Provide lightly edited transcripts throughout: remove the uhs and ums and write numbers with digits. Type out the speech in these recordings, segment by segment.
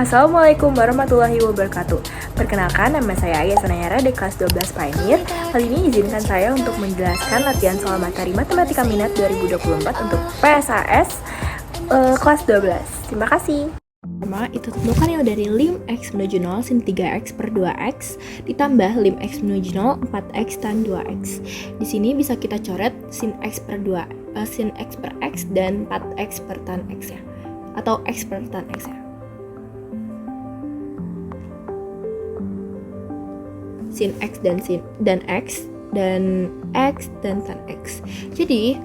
Assalamualaikum warahmatullahi wabarakatuh. Perkenalkan, nama saya Ayah Sanayara dari kelas 12 Pioneer. Kali ini izinkan saya untuk menjelaskan latihan soal materi Matematika Minat 2024 untuk PSAS kelas 12. Terima kasih. Pertama, itu tentukan yang dari lim X menuju 0 sin 3X per 2X ditambah lim X menuju 0 4X tan 2X. Di sini bisa kita coret sin X per X dan 4X per tan X ya, atau X per tan X ya. Sin X dan X dan X dan tan X. Jadi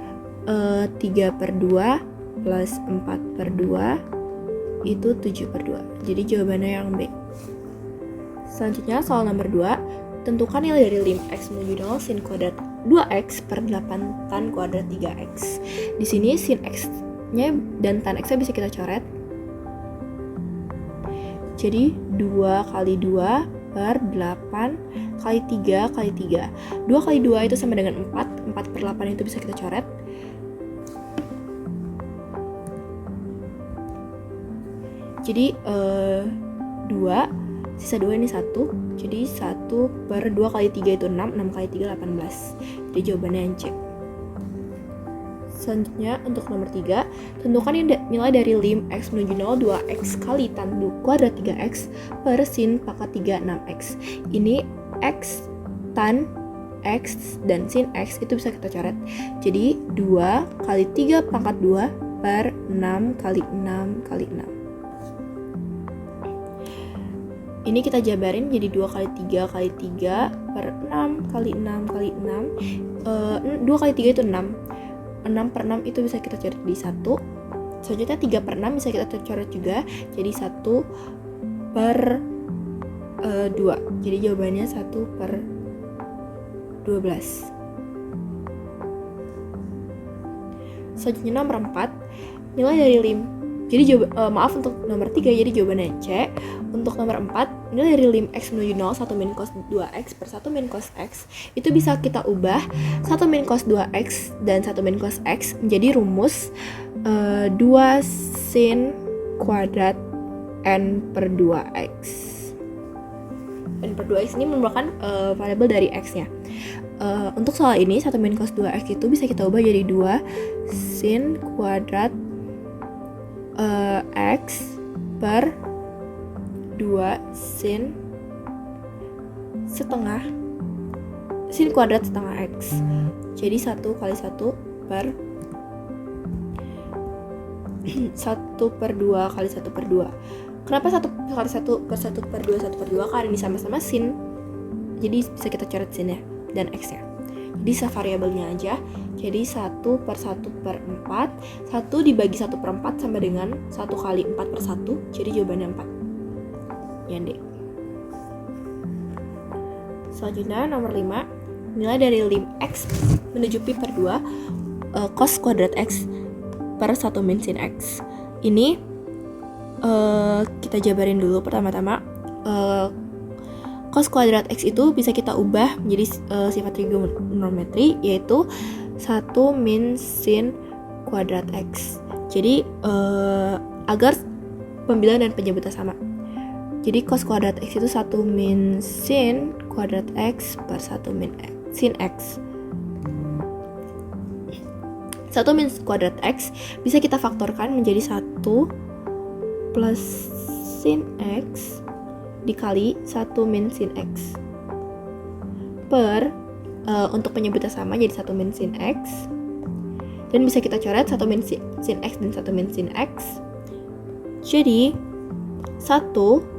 3 per 2 plus 4 per 2 itu 7 per 2. Jadi jawabannya yang B. Selanjutnya soal nomor 2, tentukan nilai dari lim X menuju 0 sin kuadrat 2X per 8 tan kuadrat 3X. Di sini sin X-nya dan tan X-nya bisa kita coret. Jadi 2 kali 2 per 8 kali 3 kali 3. 2 kali 2 itu sama dengan 4. 4 per 8 itu bisa kita coret. Jadi 2, sisa 2 ini 1. Jadi 1 per 2 kali 3 itu 6. 6 kali 3 18. Jadi jawabannya yang C. Selanjutnya untuk nomor 3, tentukan nilai dari lim X menuju 0 2X kali tan kuadrat 3X per sin pangkat 3 6X. Ini X, tan, X, dan sin X itu bisa kita coret. Jadi 2 kali 3 pangkat 2 per 6 kali 6 kali 6. Ini kita jabarin jadi 2 kali 3 kali 3 per 6 kali 6 kali 6. 2 kali 3 itu 6. 6 per 6 itu bisa kita coret jadi 1. Selanjutnya 3 per 6 bisa kita coret juga jadi 1 per 2. Jadi jawabannya 1 per 12. Selanjutnya nomor 4, nilai dari lim. Jadi maaf untuk nomor 3, jadi jawabannya C. Untuk nomor 4, nilai dari lim X menuju 0 1 min cos 2X per 1 min cos X itu bisa kita ubah 1 min cos 2X dan 1 min cos X menjadi rumus 2 sin kuadrat N per 2X. N per 2X ini merupakan variabel dari X-nya. Untuk soal ini 1 min cos 2X itu bisa kita ubah jadi 2 sin kuadrat X per 2 sin kuadrat setengah X. Jadi 1 kali 1 per 1 per 2 kali 1 per 2. Kenapa 1 kali 1 per 1 per 2 1 per 2? Karena ini sama-sama sin. Jadi bisa kita coret sinnya dan X-nya. Jadi variabelnya aja. Jadi 1 per 1 per 4. 1 dibagi 1 per 4 sama dengan 1 kali 4 per 1. Jadi jawabannya 4. Yang D. Selanjutnya nomor 5, nilai dari lim X menuju pi per 2 cos kuadrat X per 1 min sin X. Ini kita jabarin dulu pertama-tama. Cos kuadrat X itu bisa kita ubah menjadi sifat trigonometri, yaitu 1 min sin kuadrat X. Jadi agar pembilangan dan penyebutan sama. Jadi cos kuadrat X itu 1 min sin kuadrat X per 1 min sin X. 1 min kuadrat X bisa kita faktorkan menjadi 1 plus sin X dikali 1 min sin X per untuk penyebutan sama jadi 1 min sin X, dan bisa kita coret 1 min sin X dan 1 min sin X. Jadi 1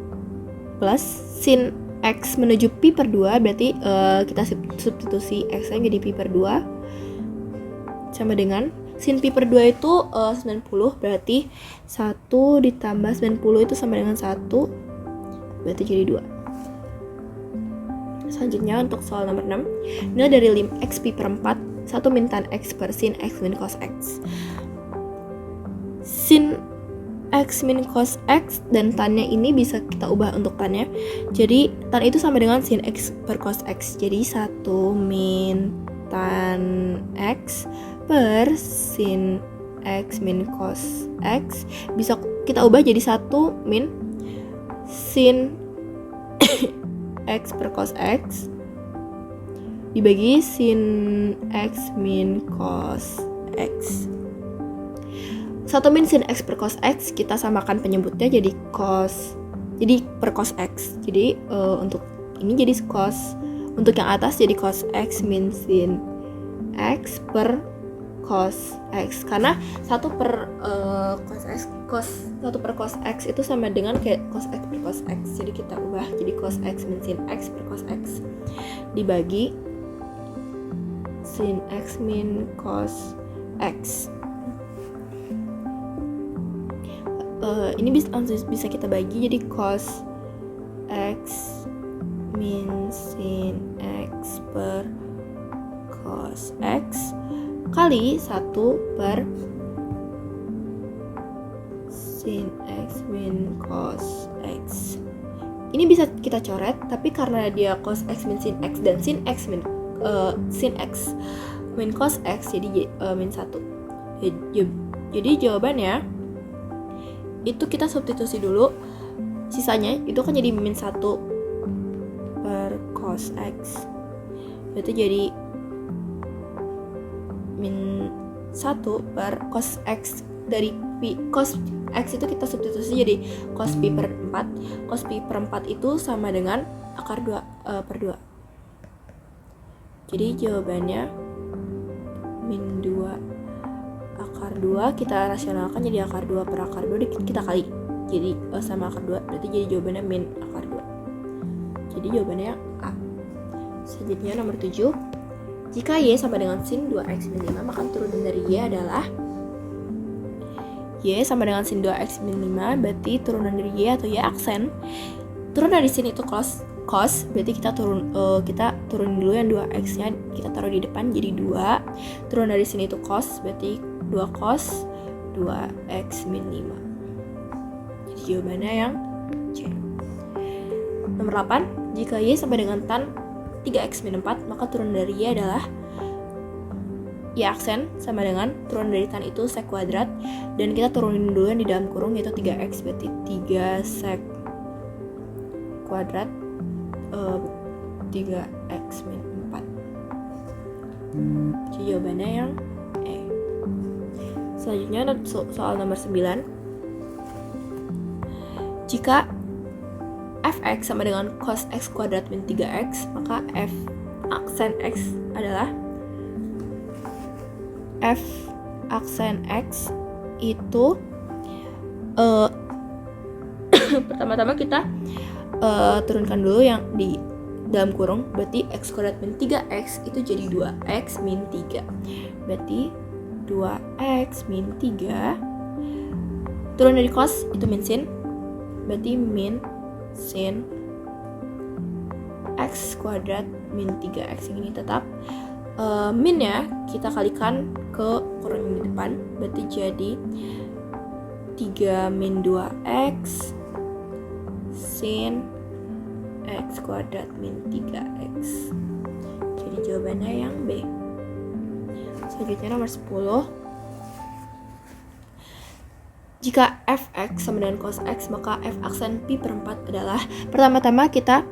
plus sin X menuju pi per 2, berarti kita substitusi X-nya jadi pi per 2 sama dengan sin pi per 2 itu 90, berarti 1 ditambah 90 itu sama dengan 1, berarti jadi 2. Selanjutnya untuk soal nomor 6, nilai dari lim X pi per 4 1 min tan X per sin X min cos X. Sin X min cos X dan tannya ini bisa kita ubah untuk tannya. Jadi tan itu sama dengan sin X per cos X. Jadi 1 min tan X per sin X min cos X bisa kita ubah jadi 1 min sin x per cos x dibagi sin x min cos x. 1 min sin x per cos x kita samakan penyebutnya jadi per cos x. Jadi untuk ini jadi cos, untuk yang atas jadi cos x min sin x per cos x, karena 1 per cos x itu sama dengan kayak cos x per cos x. Jadi kita ubah jadi cos x min sin x per cos x dibagi sin x min cos x. Ini bisa kita bagi jadi cos x min sin x per cos x kali 1 per sin x min cos x. Ini bisa kita coret, tapi karena dia cos x min sin x dan sin x min cos x jadi min 1. Jadi jawabannya itu kita substitusi dulu, sisanya itu kan jadi min 1 per cos x, berarti jadi min 1 per cos x. Dari cos x itu kita substitusi jadi cos pi per 4. Cos pi per 4 itu sama dengan akar 2 per 2. Jadi jawabannya min 2 akar 2 kita rasionalkan jadi akar 2 per akar 2 kita kali jadi sama akar 2, berarti jadi jawabannya min akar 2. Jadi jawabannya A. Selanjutnya nomor 7, jika y sama dengan sin 2x min 5 maka turunan dari y adalah y sama dengan sin 2x min 5, berarti turunan dari y atau y aksen. Turunan dari sin itu cos, berarti kita turunin dulu yang 2x nya kita taruh di depan jadi 2. Turunan dari sin itu cos, berarti 2 cos 2x min 5. Jadi jawabannya yang C. Nomor 8, jika y sama dengan tan 3x min 4 maka turunan dari y adalah y aksen sama dengan turunan dari tan itu sek kuadrat, dan kita turunin dulu yang di dalam kurung yaitu 3x, berarti 3 sek kuadrat 3x min 4. Jadi jawabannya yang E. Selanjutnya soal nomor 9, jika fx sama dengan cos x kuadrat min 3x maka f aksen x adalah f aksen x itu pertama-tama kita turunkan dulu yang di dalam kurung, berarti x kuadrat min 3x itu jadi 2x min 3, berarti 2x min 3 turun dari cos itu min sin, berarti min sin x kuadrat min 3x ini tetap minnya kita kalikan ke kurung di depan, berarti jadi 3 min 2x sin x kuadrat min 3x. Jadi jawabannya yang B. Selanjutnya nomor 10, jika fx sama dengan cos x maka f aksen pi per 4 adalah, pertama-tama kita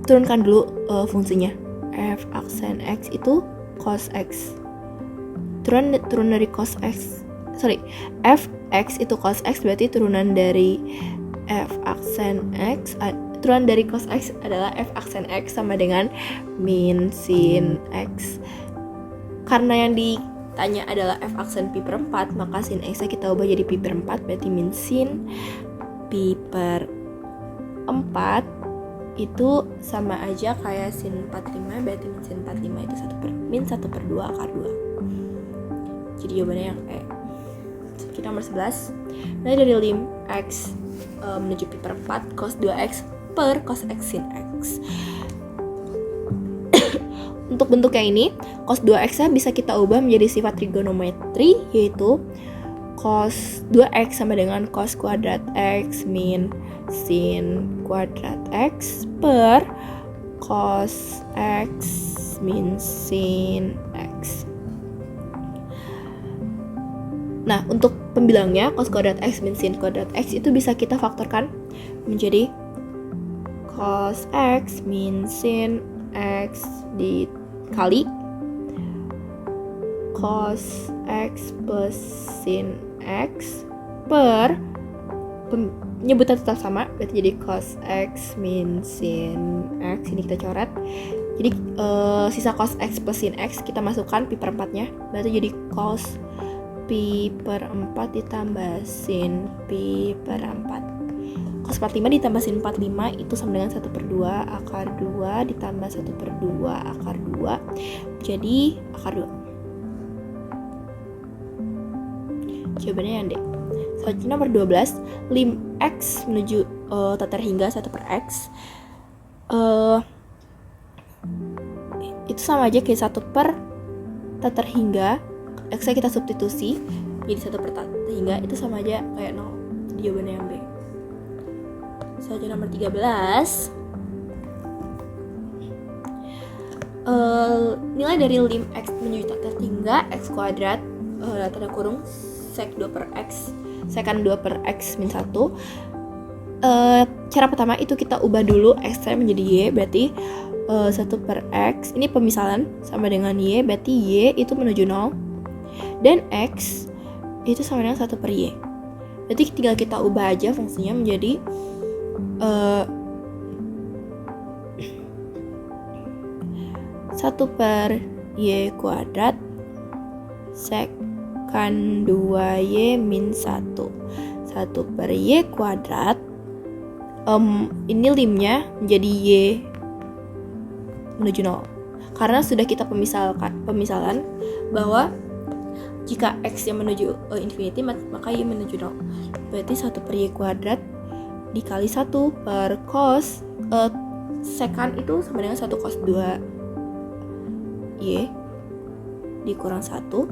turunkan dulu fungsinya. F aksen x itu cos x, turun dari cos x, fx itu cos x, berarti turunan dari f aksen x, turunan dari cos x adalah f aksen x sama dengan min sin x. Karena yang ditanya adalah f aksen pi per 4, maka sin x kita ubah jadi pi per 4, berarti min sin pi per 4 itu sama aja kayak sin 45, berarti min sin 45 itu min 1 per 2 akar 2. Jadi jawabannya yang E. Kita nomor 11, nilai dari lim x menuju pi per 4 cos 2x per cos x sin x. Untuk bentuknya ini, cos 2x bisa kita ubah menjadi sifat trigonometri, yaitu cos 2x sama dengan cos kuadrat x min sin kuadrat x per cos x min sin x. Nah, untuk pembilangnya cos kuadrat X min sin kuadrat X itu bisa kita faktorkan menjadi cos X min sin X dikali cos X plus sin X per penyebutan tetap sama, berarti jadi cos X min sin X, ini kita coret. Jadi sisa cos X plus sin X kita masukkan pi per 4 nya, berarti jadi cos pi per 4 ditambah sin pi per 4. Cos 45 ditambah sin 45 itu sama dengan 1/2 akar 2 ditambah 1/2 akar 2, jadi akar 2. Jawabannya yang D. Selanjutnya nomor 12, lim X menuju tata hingga 1/X itu sama aja kayak 1 per tata hingga X-nya kita substitusi jadi 1 per tata hingga, itu sama aja kayak 0. Jawabannya yang B. Selanjutnya nomor 13, nilai dari lim X menuju tata hingga X kuadrat tanda kurung sek 2 per X sekan 2 per X min 1. Cara pertama itu kita ubah dulu X-nya menjadi Y, berarti 1 per X ini pemisalan sama dengan Y, berarti Y itu menuju 0 dan X itu sama dengan 1 per Y, berarti tinggal kita ubah aja fungsinya menjadi 1 per Y kuadrat sekan 2Y min 1 per Y kuadrat. Ini limnya menjadi Y menuju 0 karena sudah kita pemisalan bahwa jika X yang menuju infinity maka Y menuju 0, berarti 1 per Y kuadrat dikali 1 per cos sekan itu sama dengan 1 cos 2 Y dikurang 1,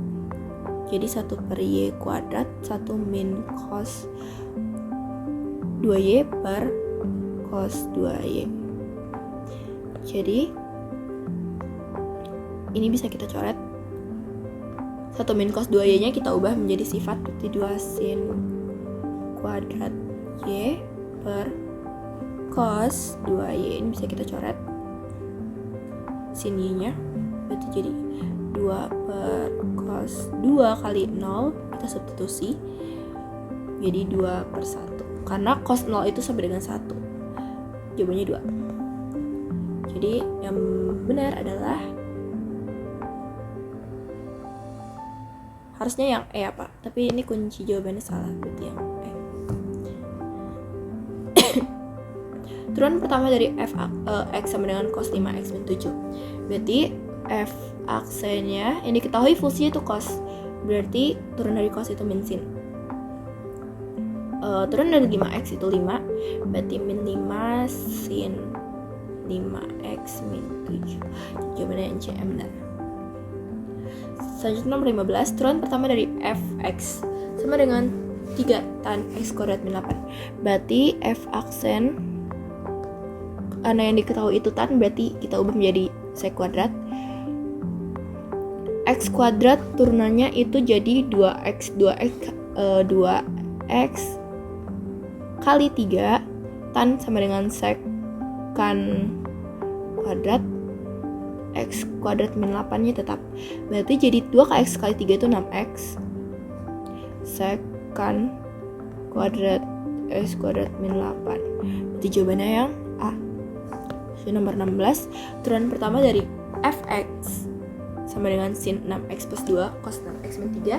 jadi 1 per Y kuadrat 1 min cos 2Y per cos 2Y. Jadi ini bisa kita coret 1 min cos 2Y nya kita ubah menjadi sifat, berarti 2 sin kuadrat Y per cos 2Y. Ini bisa kita coret sin Y nya, berarti jadi 2 per cos 2 kali 0 kita substitusi jadi 2 per 1 karena cos 0 itu sama dengan 1. Jawabannya 2. Jadi yang benar adalah harusnya yang E apa, tapi ini kunci jawabannya salah, berarti yang E. Turunan pertama dari f X sama dengan cos 5X min 7, berarti f aksennya yang diketahui fungsinya itu cos, berarti turun dari cos itu min sin. Turun dari 5X itu 5, berarti min 5 sin 5X min 7. Jawabannya yang C benar. Selanjutnya nomor 15, turunan pertama dari fx sama dengan 3 tan x kuadrat min 8, berarti f aksen karena yang diketahui itu tan, berarti kita ubah menjadi sek kuadrat. X kuadrat turunannya itu jadi 2x kali 3 tan sama dengan sek kan kuadrat x kuadrat min 8 nya tetap, berarti jadi 2x kali 3 itu 6x sek kan kuadrat x kuadrat min 8, berarti jawabannya yang A. So, nomor 16, turunan pertama dari fx sama dengan sin 6x plus 2 cos 6x min 3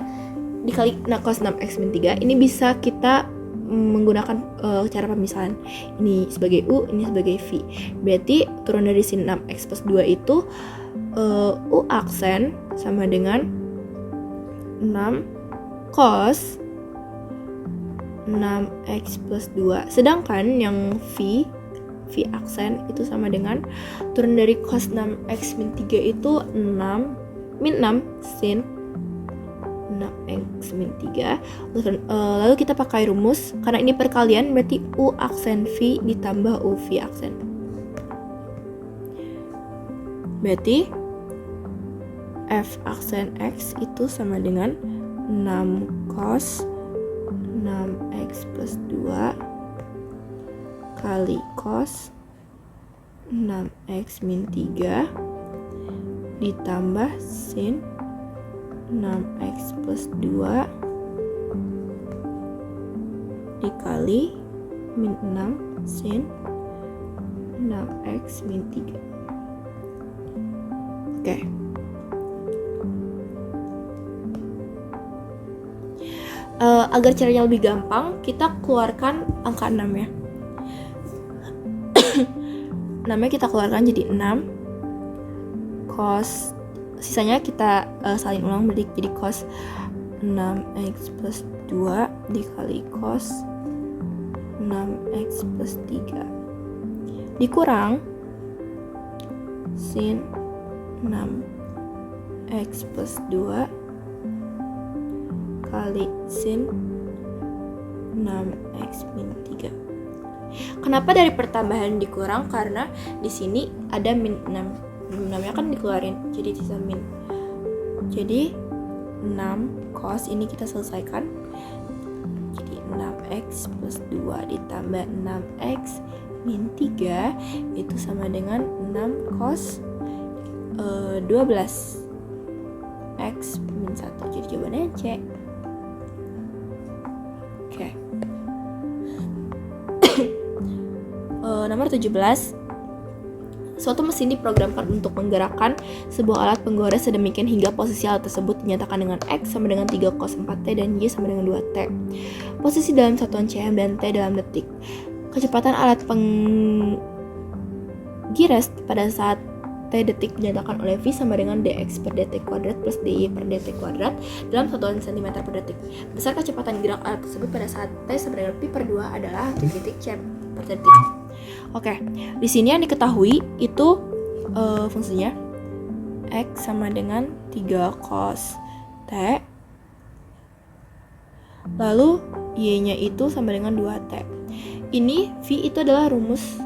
dikali cos 6x min 3. Ini bisa kita menggunakan cara pemisahan, ini sebagai U, ini sebagai V, berarti turun dari sin 6x plus 2 itu U aksen sama dengan 6 cos 6x plus 2, sedangkan yang V aksen itu sama dengan turun dari cos 6x min 3 itu 6 min 6 sin 6x min 3. Lalu kita pakai rumus, karena ini perkalian berarti U aksen V ditambah U V aksen, berarti F aksen X itu sama dengan 6 cos 6x plus 2 kali cos 6x min 3 ditambah sin 6x plus 2 dikali min 6 sin 6x min 3. Oke. Agar caranya lebih gampang, kita keluarkan angka 6 ya. 6-nya kita keluarkan jadi 6 cos, sisanya kita salin ulang jadi cos 6x plus 2 dikali cos 6x plus 3 dikurang sin 6x plus 2 kali sin 6x min 3. Kenapa dari pertambahan dikurang? Karena di sini ada min 6. 6-nya kan dikeluarin, jadi sisa min. Jadi 6 cos ini kita selesaikan. Jadi 6x plus 2 ditambah 6x min 3 itu sama dengan 6 cos 12 x min 1. Jadi jawabannya C. Oke. Nomor 17. Suatu mesin diprogramkan untuk menggerakkan sebuah alat penggores sedemikian hingga posisi alat tersebut dinyatakan dengan X sama dengan 3 cos 4T dan Y sama dengan 2T. Posisi dalam satuan cm dan T dalam detik. Kecepatan alat penggires pada saat T detik dinyatakan oleh V sama dengan dx per dt kuadrat plus dy per dt kuadrat dalam satuan cm per detik. Besar kecepatan gerak alat tersebut pada saat T sama dengan pi per 2 adalah detik cm per detik. Oke, di sini yang diketahui itu fungsinya X sama dengan 3 cos T, lalu Y-nya itu sama dengan 2T. Ini V itu adalah rumus.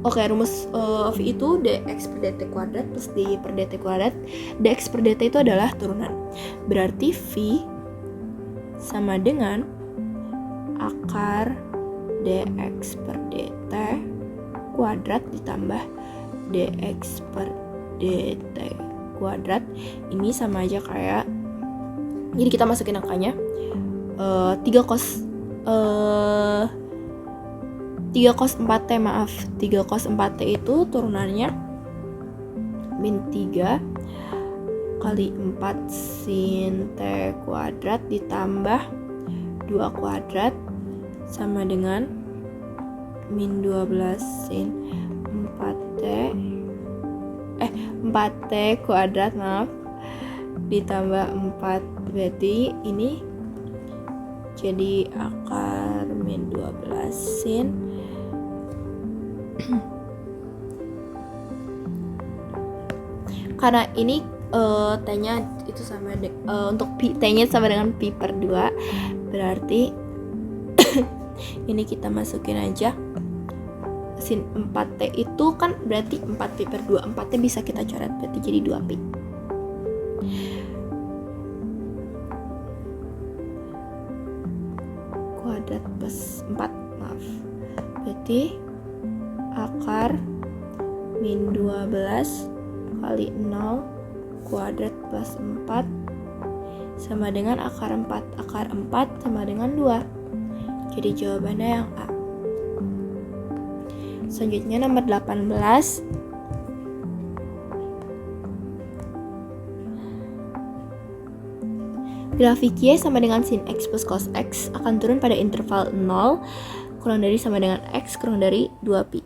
Oke, rumus V itu dx per dt kuadrat plus dy per dt kuadrat. Dx per dt itu adalah turunan. Berarti V sama dengan akar dx per dt kuadrat ditambah dx per dt kuadrat. Ini sama aja kayak, jadi kita masukin angkanya 3 cos 4T, maaf, 3 cos 4T itu turunannya min 3 kali 4 sin T kuadrat ditambah 2 kuadrat sama dengan min 12 sin 4T kuadrat, maaf, ditambah 4, berarti ini jadi akar min 12 sin karena ini T-nya itu sama untuk T-nya sama dengan pi per 2, berarti ini kita masukin aja sin 4T itu kan berarti 4pi per 2. 4T bisa kita coret, berarti jadi 2pi. Kuadrat plus 4, maaf. Berarti akar min 12 kali 0 kuadrat plus 4 sama dengan akar 4. Akar 4 sama dengan 2. Jadi jawabannya yang A. Selanjutnya nomor 18. Grafik Y sama dengan sin X plus cos X akan turun pada interval 0 kurang dari sama dengan X kurang dari 2pi.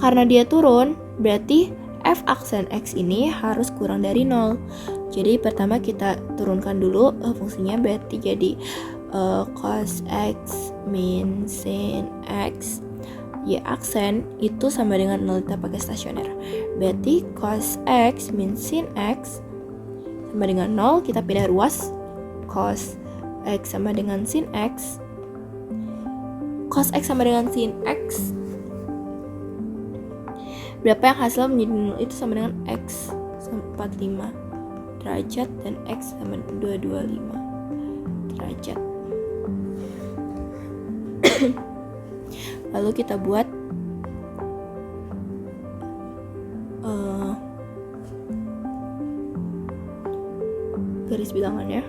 Karena dia turun, berarti f aksen X ini harus kurang dari 0. Jadi pertama kita turunkan dulu fungsinya, berarti jadi cos X min sin X Y aksen itu sama dengan 0, kita pakai stasioner. Berarti cos X min sin X sama dengan 0, kita pindah ruas. Cos X sama dengan sin X. Cos X sama dengan sin X. Berapa yang hasil menjadi 0 itu sama dengan X 45. derajat dan X sama 225 derajat. Lalu kita buat garis bilangannya.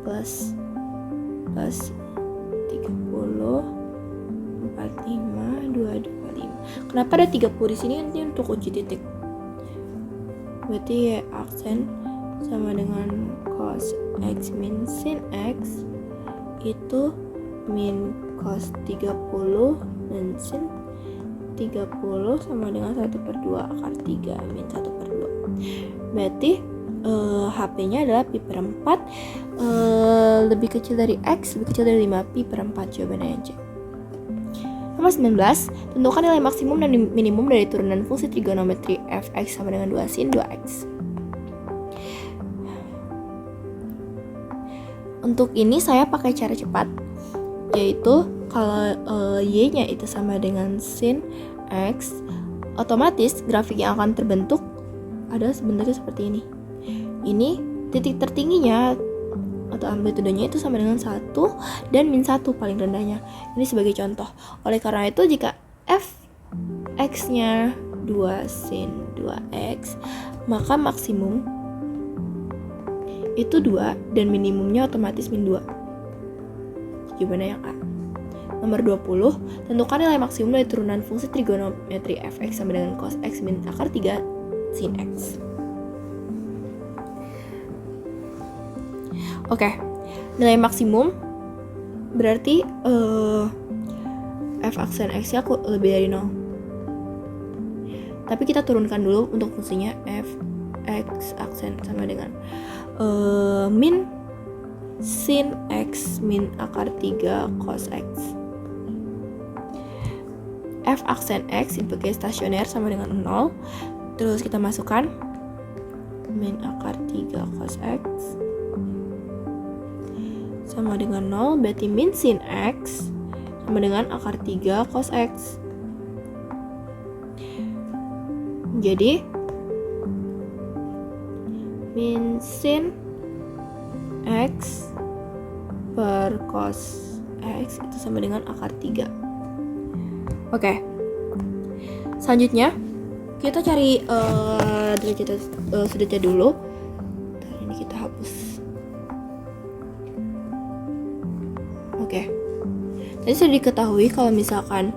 Plus 30 45 225. Kenapa ada 30 di sini? Nanti untuk uji titik. Berarti ya aksen sama dengan cos X min sin X itu min cos 30 dan sin 30 sama dengan 1/2 akar 3 min 1/2. Berarti HP-nya adalah pi per 4, lebih kecil dari X, lebih kecil dari 5, pi per 4, jawabannya C. Nomor 19, tentukan nilai maksimum dan minimum dari turunan fungsi trigonometri fx sama dengan 2 sin 2x. Untuk ini saya pakai cara cepat, yaitu kalau y-nya itu sama dengan sin x, otomatis grafik yang akan terbentuk adalah sebenarnya seperti ini. Ini titik tertingginya atau amplitudenya itu sama dengan 1 dan min 1 paling rendahnya. Ini sebagai contoh. Oleh karena itu jika fx-nya 2 sin 2x, maka maksimum itu 2 dan minimumnya otomatis min 2. Jawabannya yang A. Nomor 20, tentukan nilai maksimum dari turunan fungsi trigonometri fx sama dengan cos x min akar 3 sin x. Oke, nilai maksimum berarti f aksen x-nya lebih dari 0. Tapi kita turunkan dulu untuk fungsinya f x aksen sama dengan min sin x min akar 3 cos x. F aksen x sebagai stasioner sama dengan 0. Terus kita masukkan min akar 3 cos x sama dengan 0, berarti min sin x sama dengan akar 3 cos x. Jadi min sin x per cos x itu sama dengan akar 3. Oke. Selanjutnya kita cari derajat sudutnya dulu. Ini kita hapus. Oke. Tadi sudah diketahui kalau misalkan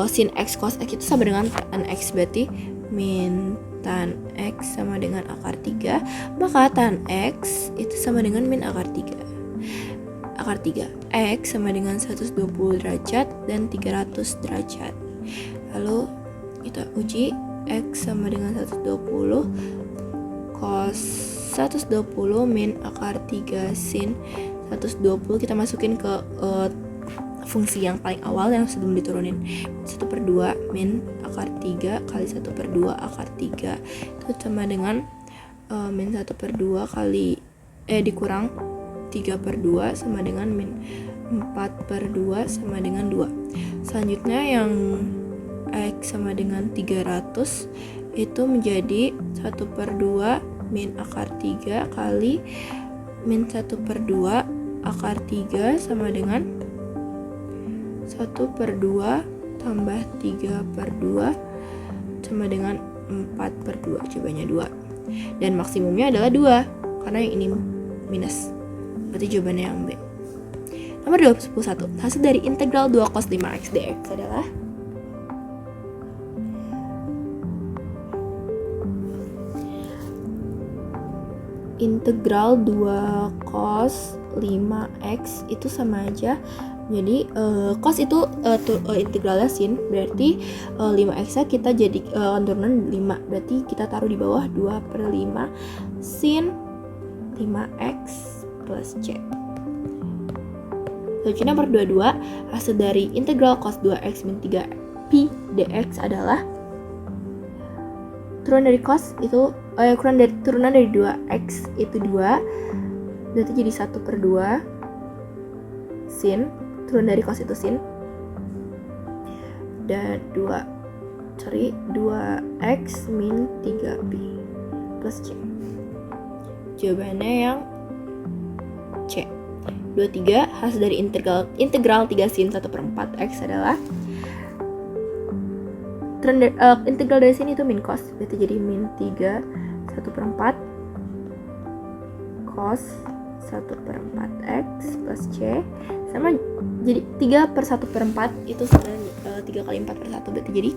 sin x cos x itu sama dengan tan x, berarti min tan x sama dengan akar 3, maka tan x itu sama dengan min akar 3. Akar 3 x sama dengan 120 derajat dan 300 derajat. Lalu kita uji x sama dengan 120 cos 120 min akar 3 sin 120, kita masukin ke fungsi yang paling awal yang sebelum diturunin. 1/2 min akar 3 kali 1/2 akar 3 itu sama dengan min 1/2 kali dikurang 3/2 sama dengan min 4/2 sama dengan 2. Selanjutnya yang x sama dengan 300 itu menjadi 1/2 min akar 3 kali min 1/2 akar 3 sama dengan 1/2 tambah 3/2 sama dengan 4/2, jawabannya 2. Dan maksimumnya adalah 2 karena yang ini minus, berarti jawabannya yang B. Nomor 21, hasil dari integral 2 cos 5x dx adalah integral 2 cos 5x itu sama aja. Jadi cos itu integralnya sin, berarti 5x nya kita jadi turunan 5, berarti kita taruh di bawah 2/5 sin 5x plus c. Selanjutnya nomor 22, hasil dari integral cos 2x min 3 pi dx adalah turunan dari cos itu turunan dari 2x itu 2, berarti jadi 1/2 sin, turunan dari cos itu sin, dan 2x min 3b plus c. Jawabannya yang C. 23 hasil dari integral 3 sin 1/4 x adalah integral dari sini itu min cos, berarti jadi min 3 1/4 cos 1/4 x plus c sama jadi 3/1/4 itu sebenarnya 3 kali 4/1 berarti jadi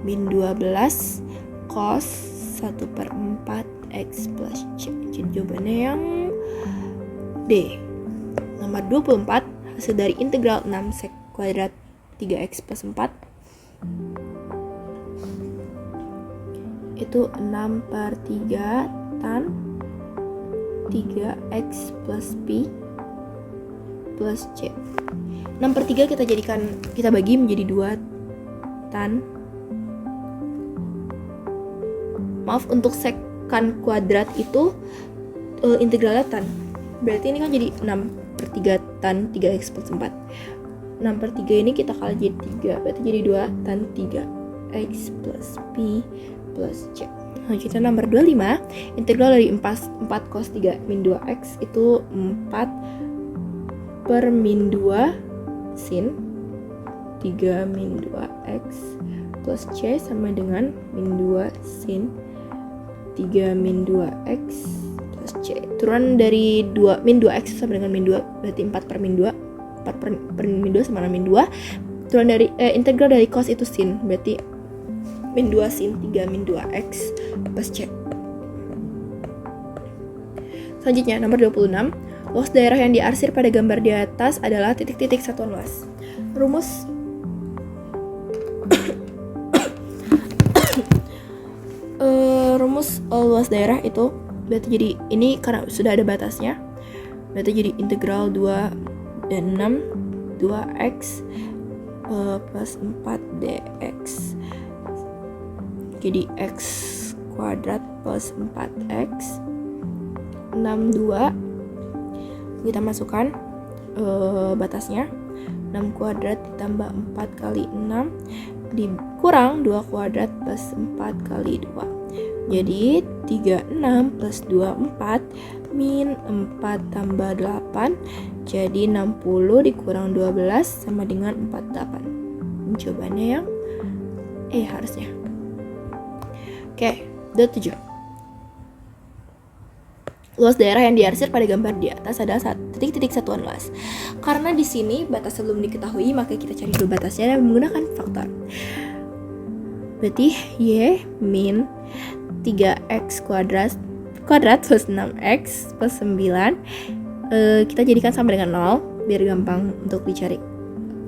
min 12 cos 1/4 x plus c. Jadi jawabannya yang D. Nomor 24 hasil dari integral 6 sek kuadrat 3x plus 4 itu 6/3 tan 3x plus p plus c. 6/3 kita bagi menjadi 2 tan, maaf, untuk sekan kuadrat itu integralnya tan, berarti ini kan jadi 6/3 tan 3x plus 4. 6/3 ini kita kali jadi 3, berarti jadi 2 tan 3x plus p plus c. Selanjutnya nomor 25, integral dari 4 cos 3 min 2x itu 4 per min 2 sin 3 min 2x plus c sama dengan min 2 sin 3 min 2x plus c. Turunan dari min 2x sama dengan min 2, berarti 4 per min 2. 4 per min 2 sama dengan min 2. Turunan dari integral dari cos itu sin, berarti min 2 sin 3 min 2x plus c. Selanjutnya nomor 26, luas daerah yang diarsir pada gambar di atas adalah titik-titik satuan luas. Rumus luas daerah itu berarti jadi ini karena sudah ada batasnya, berarti jadi integral 2 dan 6 2x plus 4 dx. Jadi x kuadrat plus 4x 62, kita masukkan batasnya 6 kuadrat ditambah 4 kali 6 dikurang 2 kuadrat plus 4 kali 2, jadi 36 plus 24 min 4 tambah 8, jadi 60 dikurang 12 sama dengan 48. Jawabannya yang harusnya. Oke, 27. Luas daerah yang diarsir pada gambar di atas adalah titik-titik satuan luas. Karena di sini batasnya belum diketahui, maka kita cari dulu batasnya dan menggunakan faktor. Berarti y min 3x kuadrat plus 6x plus 9 kita jadikan sama dengan 0 biar gampang untuk dicari.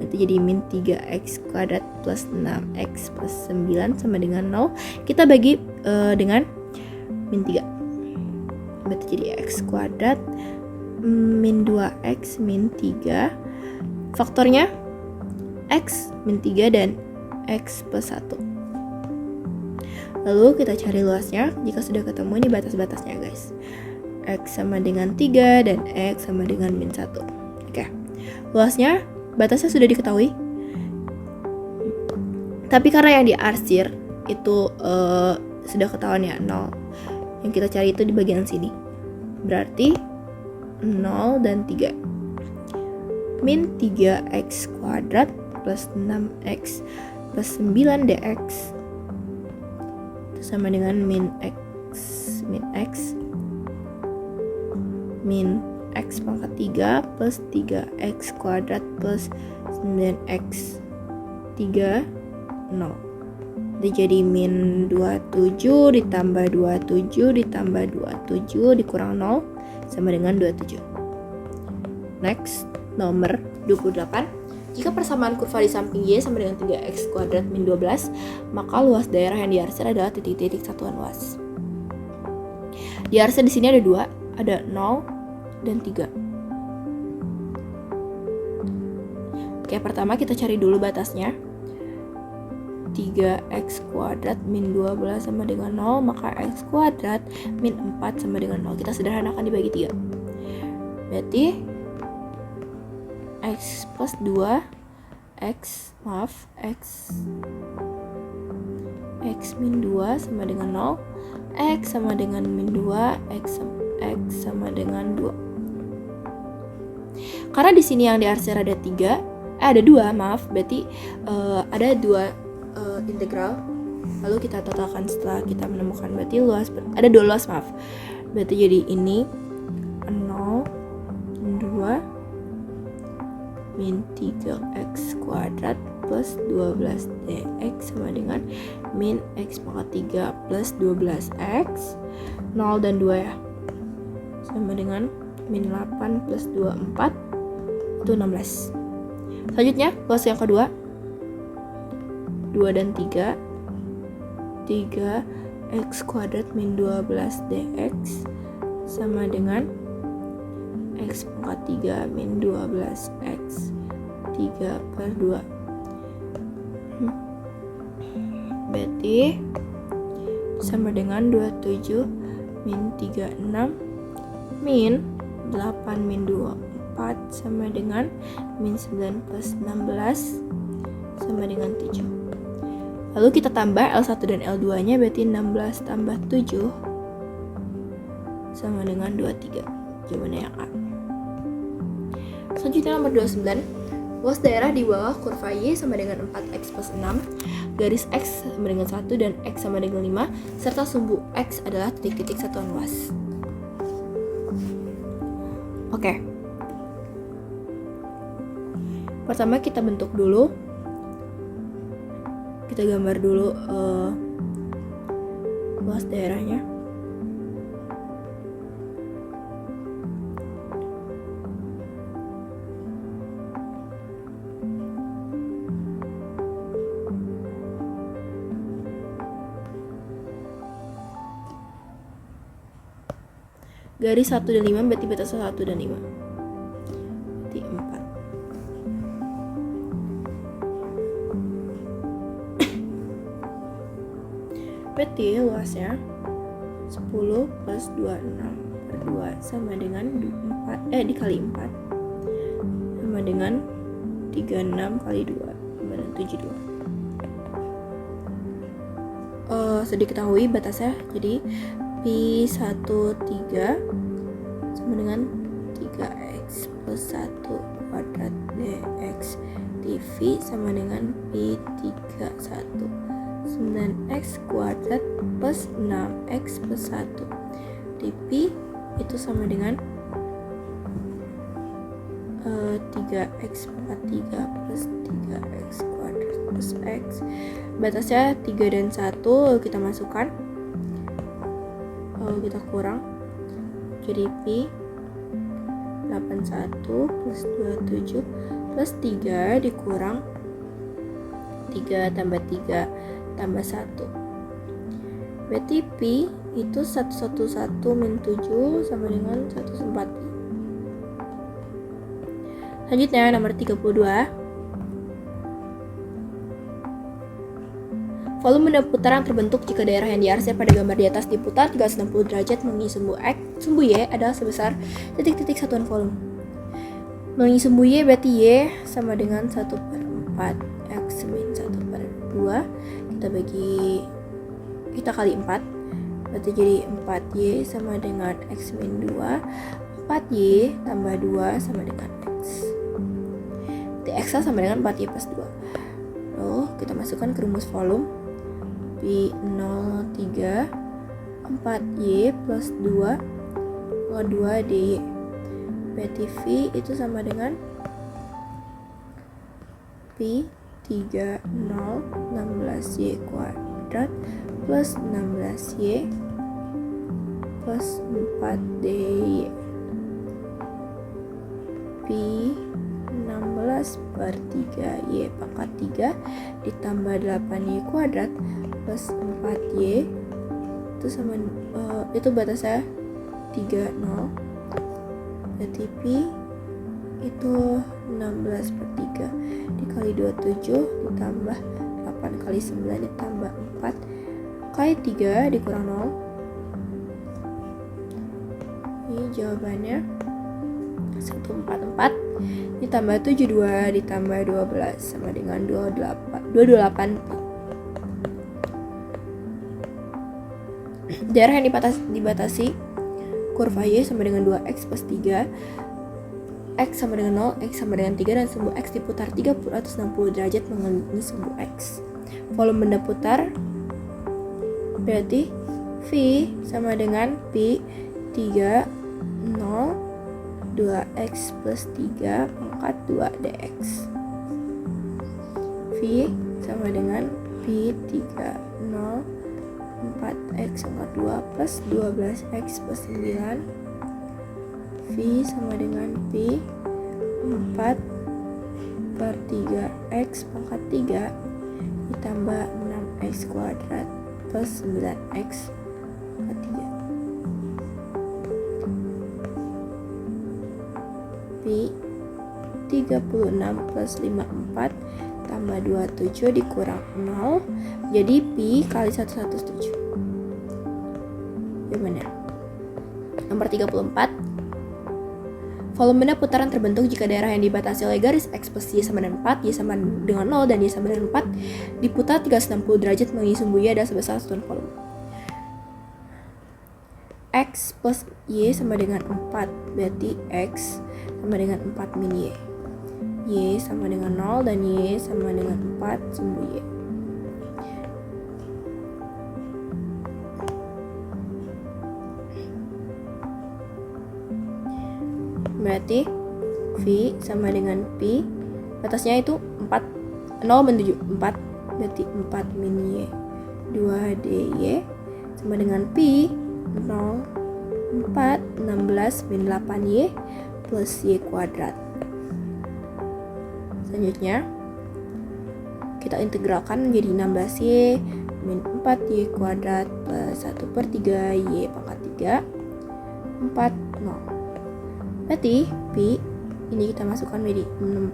Berarti jadi min 3x kuadrat plus 6x plus 9 sama dengan 0. Kita bagi dengan min 3. Berarti jadi x kuadrat min 2x min 3. Faktornya x min 3 dan x plus 1. Lalu kita cari luasnya. Jika sudah ketemu ini batas-batasnya guys. X sama dengan 3 dan x sama dengan min 1. Oke. Luasnya batasnya sudah diketahui, tapi karena yang diarsir itu sudah ketahuan ya 0, yang kita cari itu di bagian sini, berarti 0 dan 3 min 3x kuadrat plus 6x plus 9 dx itu sama dengan min x pangkat 3 plus 3x kuadrat plus 9x 3 0. Jadi min 27 ditambah 27 ditambah 27 dikurang 0 sama dengan 27. Next, nomor 28. Jika persamaan kurva di samping y sama dengan 3x kuadrat min 12, maka luas daerah yang diarsir adalah titik-titik satuan luas. Diarsir di sini ada 2, ada 0 dan 3. Oke, pertama kita cari dulu batasnya. 3x kuadrat min 12 sama dengan 0, maka x kuadrat min 4 sama dengan 0. Kita sederhanakan dibagi 3. Berarti x plus 2 X min 2 sama dengan 0, X sama dengan min 2, X sama dengan 2. Karena di sini yang di RCR ada 2, berarti ada 2 integral. Lalu kita totalkan setelah kita menemukan berarti ada 2 luas, berarti jadi ini 0, 2 min 3x kuadrat plus 12 dx sama dengan min x pangkat 3 plus 12x, 0 dan 2 ya, sama dengan min 8 plus 2, 4, itu 16. Selanjutnya luas yang kedua 2 dan 3 3x kuadrat min 12 dx sama dengan x pangkat 3 min 12x 3 per 2. Berarti sama dengan 27 min 36 min 8 min 24 sama dengan min 9 plus 16 sama dengan 7. Lalu kita tambah L1 dan L2 nya, berarti 16 tambah 7 sama dengan 23. Jawabannya yang A. Selanjutnya nomor 29. Luas daerah di bawah kurva Y sama dengan 4x plus 6, garis X sama dengan 1 dan X sama dengan 5, serta sumbu X adalah titik-titik satuan luas. Oke. Pertama kita bentuk dulu. Kita gambar dulu luas daerahnya. Garis 1 dan 5 berarti batas 1 dan 5. Berarti 4. Berarti luasnya 10 plus 26 per 2 sama dengan 4 dikali 4 sama dengan 36 kali 2 sama dengan 72. Sudah diketahui batasnya, jadi Pi 1, 3 sama dengan 3x plus 1 kuadrat dx dv sama dengan Pi 3, 1 9x kuadrat plus 6x plus 1 dp itu sama dengan 3x pangkat 3 plus 3x kuadrat plus x. Batasnya 3 dan 1 kita masukkan, kita kurang, jadi Pi 81 plus 27 plus 3 dikurang 3 tambah 3 tambah 1, berarti Pi itu 111 min 7 sama dengan 114. Selanjutnya nomor 32. Volume putaran terbentuk jika daerah yang diarsir pada gambar di atas diputar 360 derajat mengenai sumbu Y adalah sebesar titik-titik satuan volume. Mengenai sumbu Y berarti Y sama dengan 1/4 X min 1/2. Kita kali 4, berarti jadi 4Y sama dengan X min 2. 4Y tambah 2 sama dengan X. Berarti X sama dengan 4Y plus 2. Lalu kita masukkan ke rumus volume. Pi 0,3 4Y plus 2 2 dy, berarti V itu sama dengan Pi 30 16Y kuadrat plus 16Y plus 4 dy. Pi 16 per 3Y pangkat 3 ditambah 8Y kuadrat plus 4Y itu sama itu batasnya 30, berarti Pi itu 16 per 3 dikali 27 ditambah 8 kali 9 ditambah 4 kali 3 dikurang 0. Ini jawabannya 144 ditambah 72 ditambah 12 sama dengan 228 pi. Daerah yang dibatasi kurva Y sama dengan 2x plus 3, x sama dengan 0, x sama dengan 3, dan sumbu x diputar 360 derajat mengelilingi sumbu x. Volume benda putar berarti V sama dengan pi 3, 0, 2x plus 3 pangkat 2 dx. V sama dengan pi 3, 0, 4x pangkat 2 plus 12x plus 9. V sama dengan pi 4 per 3x pangkat 3 ditambah 6x kuadrat plus 9x pangkat 3. Pi 36 plus 54 tambah 27 dikurang 0, jadi pi kali 117. Gimana? Nomor 34. Volume benda putaran terbentuk jika daerah yang dibatasi oleh garis X plus Y sama dengan 4, Y sama dengan 0, dan Y sama dengan 4 diputar 360 derajat mengelilingi sumbu Y adalah sebesar satuan volume. X plus Y sama dengan 4, berarti X sama dengan 4 min Y. Y sama dengan 0 dan Y sama dengan 4 sumbu Y. Berarti V sama dengan P, batasnya itu 4, 0 menuju 4, berarti 4 min Y 2 dy sama dengan P 0, 4, 16 min 8 Y plus Y kuadrat. Selanjutnya kita integralkan menjadi 16Y min 4Y kuadrat plus 1 per 3 Y pangkat 3 4, 0. Berarti Pi ini kita masukkan menjadi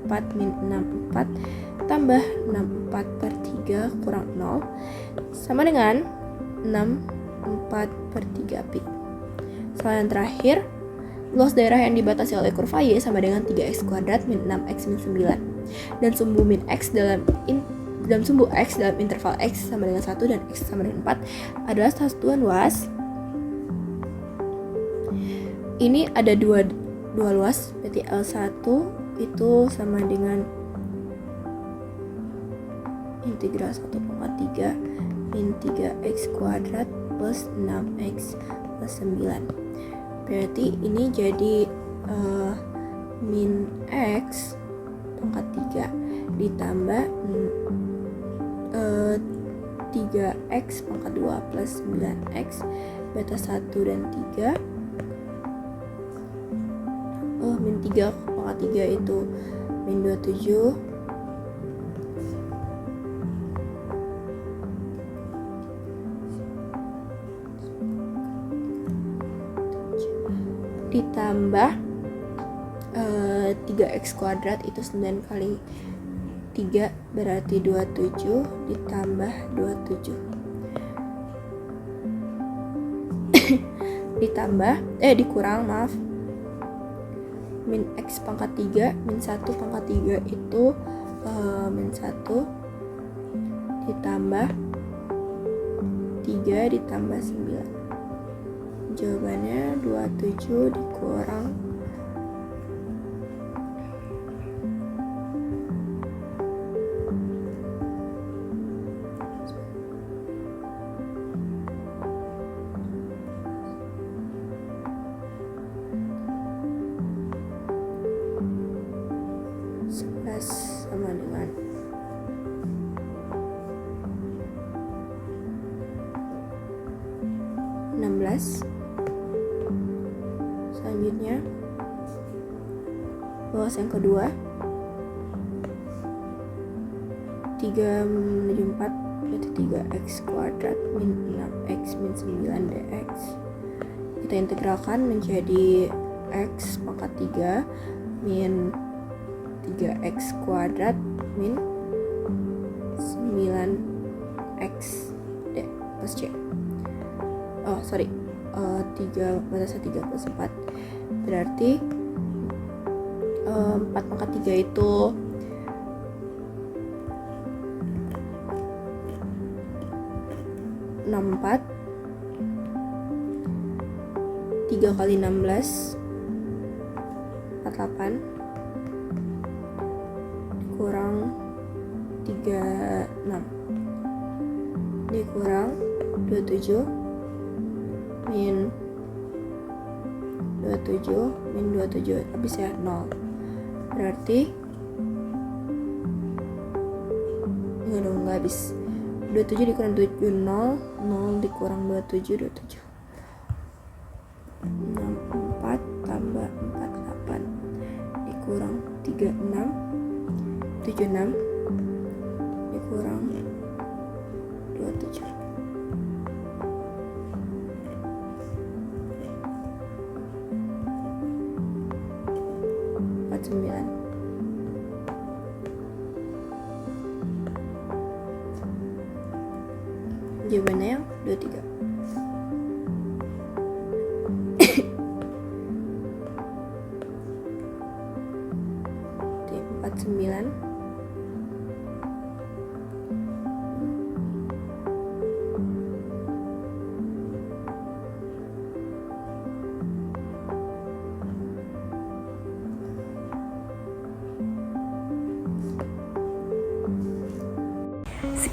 64 min 64 tambah 64 per 3 kurang 0 sama dengan 64 per 3 Pi. Soal yang terakhir, luas daerah yang dibatasi oleh kurva Y sama dengan 3x kuadrat min 6x min 9, dan sumbu min x dalam sumbu x dalam interval x sama dengan 1 dan x sama dengan 4 adalah satuan luas. Ini ada dua luas, berarti L1 itu sama dengan integral 1/3 min 3x kuadrat plus 6x plus 9. Berarti ini jadi min x pangkat 3 ditambah 3x pangkat 2 plus 9x batas 1 dan 3. Min 3 pangkat 3 itu min 27 ditambah 3x kuadrat itu 9 kali 3 berarti 27 ditambah 27 dikurang min x pangkat 3 min 1 pangkat 3 itu min 1 ditambah 3 ditambah 9. Jawabannya 27 dikurang 11 sama dengan 16. Selanjutnya luas yang kedua 3 menuju 4 berarti 3x kuadrat min 6x min 9 dx. Kita integralkan menjadi x pangkat 3 min 3x kuadrat min 9x d plus c. 3 batasnya 3 plus 4 berarti 4 pangkat 3 itu 64. 3 kali 16 48 kurang 36 dikurang 27 min 27 habis ya 0, berarti nggak habis. 27 dikurang 7 0 dikurang 27 64 tambah 48 dikurang 36 76 dikurang 27. Jawabannya yang 23. Oke, 49.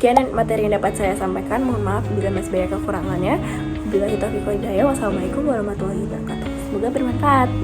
Sekian materi yang dapat saya sampaikan. Mohon maaf bila masih banyak kekurangannya. Wassalamualaikum warahmatullahi wabarakatuh. Semoga bermanfaat.